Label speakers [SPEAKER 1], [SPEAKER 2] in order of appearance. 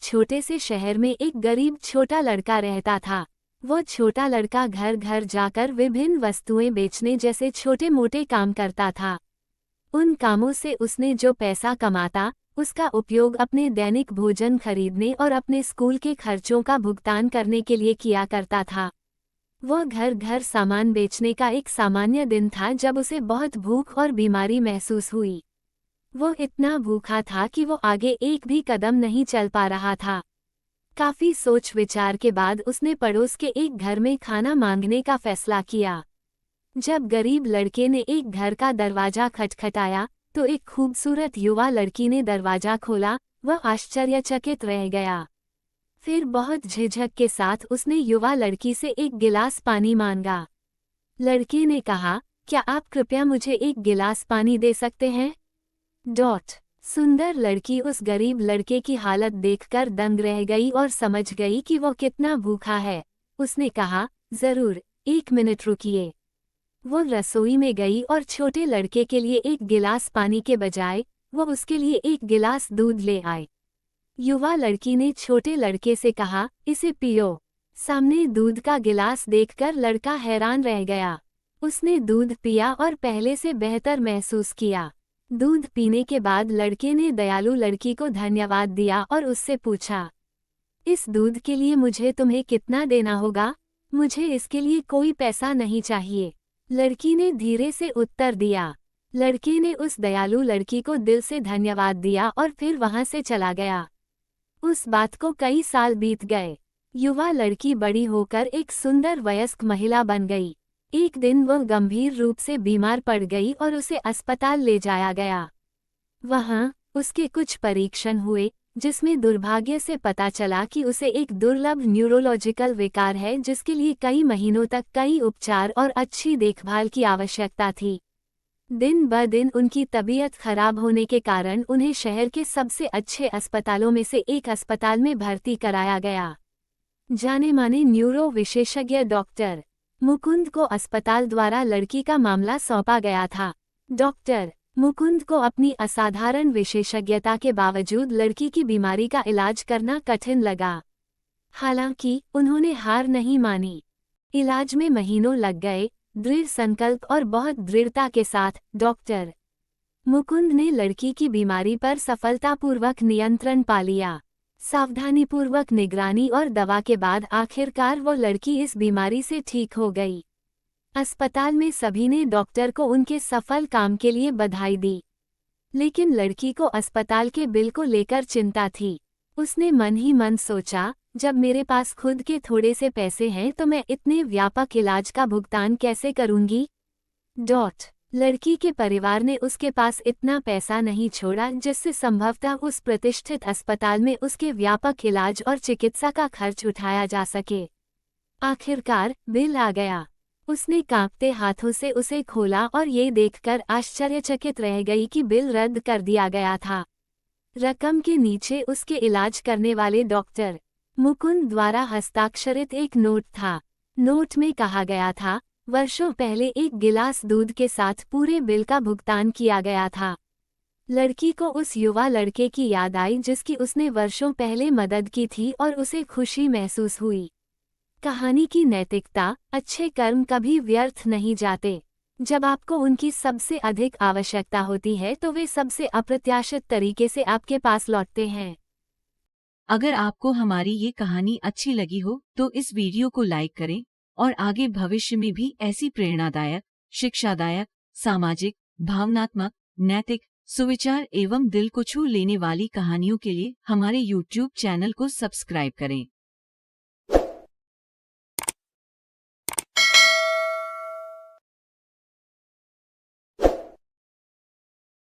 [SPEAKER 1] छोटे से शहर में एक गरीब छोटा लड़का रहता था। वो छोटा लड़का घर घर जाकर विभिन्न वस्तुएं बेचने जैसे छोटे मोटे काम करता था। उन कामों से उसने जो पैसा कमाता, उसका उपयोग अपने दैनिक भोजन खरीदने और अपने स्कूल के खर्चों का भुगतान करने के लिए किया करता था। वो घर घर सामान बेचने का एक सामान्य दिन था जब उसे बहुत भूख और बीमारी महसूस हुई। वो इतना भूखा था कि वो आगे एक भी कदम नहीं चल पा रहा था। काफी सोच विचार के बाद उसने पड़ोस के एक घर में खाना मांगने का फैसला किया। जब गरीब लड़के ने एक घर का दरवाजा खटखटाया तो एक खूबसूरत युवा लड़की ने दरवाजा खोला। वह आश्चर्यचकित रह गया। फिर बहुत झिझक के साथ उसने युवा लड़की से एक गिलास पानी मांगा। लड़के ने कहा, क्या आप कृपया मुझे एक गिलास पानी दे सकते हैं? सुंदर लड़की उस गरीब लड़के की हालत देखकर दंग रह गई और समझ गई कि वो कितना भूखा है। उसने कहा, जरूर, 1 मिनट रुकिए। वो रसोई में गई और छोटे लड़के के लिए एक गिलास पानी के बजाय वो उसके लिए एक गिलास दूध ले आए। युवा लड़की ने छोटे लड़के से कहा, इसे पियो। सामने दूध का गिलास देखकर लड़का हैरान रह गया। उसने दूध पिया और पहले से बेहतर महसूस किया। दूध पीने के बाद लड़के ने दयालु लड़की को धन्यवाद दिया और उससे पूछा, इस दूध के लिए मुझे तुम्हें कितना देना होगा? मुझे इसके लिए कोई पैसा नहीं चाहिए। लड़की ने धीरे से उत्तर दिया। लड़के ने उस दयालु लड़की को दिल से धन्यवाद दिया और फिर वहां से चला गया। उस बात को कई साल बीत गए। युवा लड़की बड़ी होकर एक सुंदर वयस्क महिला बन गई। एक दिन वह गंभीर रूप से बीमार पड़ गई और उसे अस्पताल ले जाया गया। वहां उसके कुछ परीक्षण हुए जिसमें दुर्भाग्य से पता चला कि उसे एक दुर्लभ न्यूरोलॉजिकल विकार है जिसके लिए कई महीनों तक कई उपचार और अच्छी देखभाल की आवश्यकता थी। दिन ब दिन उनकी तबीयत खराब होने के कारण उन्हें शहर के सबसे अच्छे अस्पतालों में से एक अस्पताल में भर्ती कराया गया। जाने माने न्यूरो विशेषज्ञ डॉक्टर मुकुंद को अस्पताल द्वारा लड़की का मामला सौंपा गया था। डॉक्टर मुकुंद को अपनी असाधारण विशेषज्ञता के बावजूद लड़की की बीमारी का इलाज करना कठिन लगा। हालांकि उन्होंने हार नहीं मानी। इलाज में महीनों लग गए। दृढ़ संकल्प और बहुत दृढ़ता के साथ डॉक्टर मुकुंद ने लड़की की बीमारी पर सफलतापूर्वक नियंत्रण पा लिया। सावधानीपूर्वक निगरानी और दवा के बाद आखिरकार वो लड़की इस बीमारी से ठीक हो गई। अस्पताल में सभी ने डॉक्टर को उनके सफल काम के लिए बधाई दी। लेकिन लड़की को अस्पताल के बिल को लेकर चिंता थी। उसने मन ही मन सोचा, जब मेरे पास खुद के थोड़े से पैसे हैं तो मैं इतने व्यापक इलाज का भुगतान कैसे करूंगी? लड़की के परिवार ने उसके पास इतना पैसा नहीं छोड़ा जिससे संभवतः उस प्रतिष्ठित अस्पताल में उसके व्यापक इलाज और चिकित्सा का खर्च उठाया जा सके। आखिरकार बिल आ गया। उसने कांपते हाथों से उसे खोला और ये देखकर आश्चर्यचकित रह गई कि बिल रद्द कर दिया गया था। रकम के नीचे उसके इलाज करने वाले डॉक्टर मुकुंद द्वारा हस्ताक्षरित एक नोट था। नोट में कहा गया था, वर्षों पहले एक गिलास दूध के साथ पूरे बिल का भुगतान किया गया था। लड़की को उस युवा लड़के की याद आई जिसकी उसने वर्षों पहले मदद की थी और उसे खुशी महसूस हुई। कहानी की नैतिकता, अच्छे कर्म कभी व्यर्थ नहीं जाते। जब आपको उनकी सबसे अधिक आवश्यकता होती है तो वे सबसे अप्रत्याशित तरीके से आपके पास लौटते हैं।
[SPEAKER 2] अगर आपको हमारी ये कहानी अच्छी लगी हो तो इस वीडियो को लाइक करें और आगे भविष्य में भी ऐसी प्रेरणादायक, शिक्षादायक, सामाजिक, भावनात्मक, नैतिक, सुविचार एवं दिल को छू लेने वाली कहानियों के लिए हमारे YouTube चैनल को सब्सक्राइब करें।